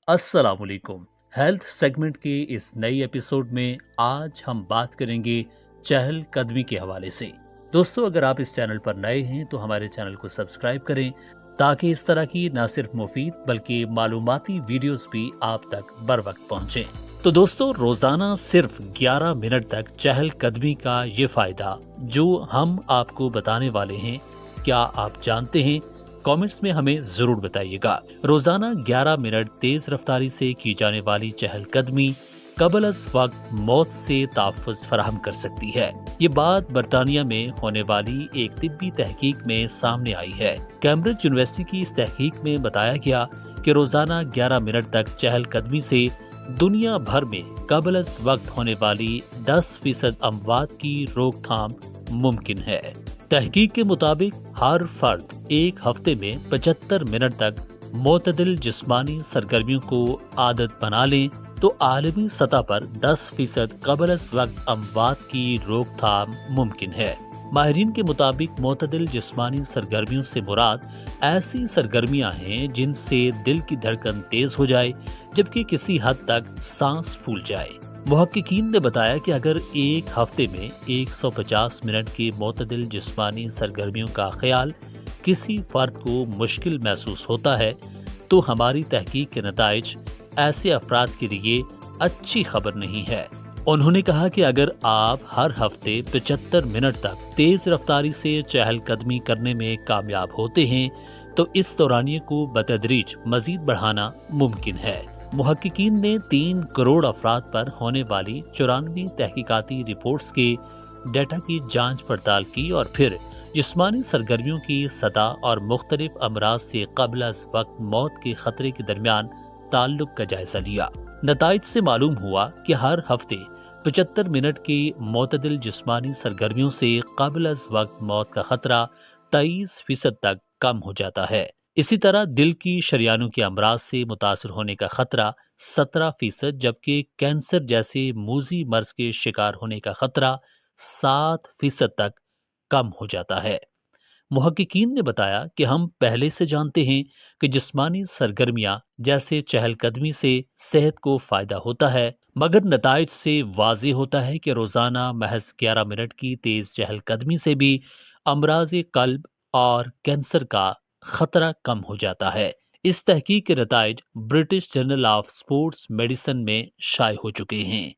अस्सलाम वालेकुम। Health segment के इस नई एपिसोड में आज हम बात करेंगे चहल कदमी के हवाले से। दोस्तों, अगर आप इस चैनल पर नए हैं तो हमारे चैनल को सब्सक्राइब करें ताकि इस तरह की न सिर्फ मुफीद बल्कि मालूमाती वीडियोस भी आप तक बर वक्त पहुंचे। तो दोस्तों, रोजाना सिर्फ 11 मिनट तक चहल कदमी का ये फायदा जो हम आपको बताने वाले हैं, क्या आप जानते हैं? कमेंट्स में हमें जरूर बताइएगा। रोजाना 11 मिनट तेज रफ्तारी से की जाने वाली चहलकदमी कबल अज वक्त मौत से तहफ़्फ़ुज़ फराहम कर सकती है। ये बात बरतानिया में होने वाली एक तिब्बी तहकीक में सामने आई है। कैम्ब्रिज यूनिवर्सिटी की इस तहकीक में बताया गया कि रोजाना 11 मिनट तक चहलकदमी से दुनिया भर में कबल अज वक्त होने वाली 10% अमवात की रोकथाम मुमकिन है। तहकीक के मुताबिक हर फर्द एक हफ्ते में 75 मिनट तक मोतदिल जिस्मानी सरगर्मियों को आदत बना लें तो आलमी सतह पर 10% कबल अज वक्त अमवात की रोकथाम मुमकिन है। माहिरीन के मुताबिक मोतदिल जिस्मानी सरगर्मियों से मुराद ऐसी सरगर्मियां हैं जिनसे दिल की धड़कन तेज हो जाए जबकि किसी हद तक सांस फूल जाए। मुहक्किकीन ने बताया कि अगर एक हफ्ते में 150 मिनट की मोतदिल जिस्मानी सरगर्मियों का ख्याल किसी फर्द को मुश्किल महसूस होता है तो हमारी तहकीक के नताइज ऐसे अफराद के लिए अच्छी खबर नहीं है। उन्होंने कहा कि अगर आप हर हफ्ते 75 मिनट तक तेज रफ्तारी से चहलकदमी करने में कामयाब होते हैं तो इस दौरानिए को बतदरीज मजीद बढ़ाना मुमकिन है। मुहक्किकीन ने 3 करोड़ अफराद पर होने वाली 94 तहकीकाती रिपोर्ट्स के डेटा की जांच पड़ताल की और फिर जिस्मानी सरगर्मियों की सतह और मुख्तलिफ अमराज से कबल अज वक्त मौत के खतरे के दरमियान ताल्लुक का जायजा लिया। नताइज से मालूम हुआ कि हर हफ्ते 75 मिनट की मोतदिल जिस्मानी सरगर्मियों से कबल अज वक्त मौत का खतरा 23% तक कम हो जाता है। इसी तरह दिल की शरियानों के अमराज से मुतासर होने का खतरा 17%, जबकि कैंसर जैसे मूजी मर्ज के शिकार होने का खतरा 7% तक कम हो जाता है। मुहक्किकीन ने बताया कि हम पहले से जानते हैं कि जिस्मानी सरगर्मियां जैसे चहलकदमी से सेहत को फायदा होता है, मगर नताइज से वाज़ेह होता है कि रोजाना महज 11 मिनट की तेज चहलकदमी से भी अमराज कल्ब और कैंसर का खतरा कम हो जाता है। इस तहकीक के नताइज British journal of sports medicine में शाये हो चुके हैं।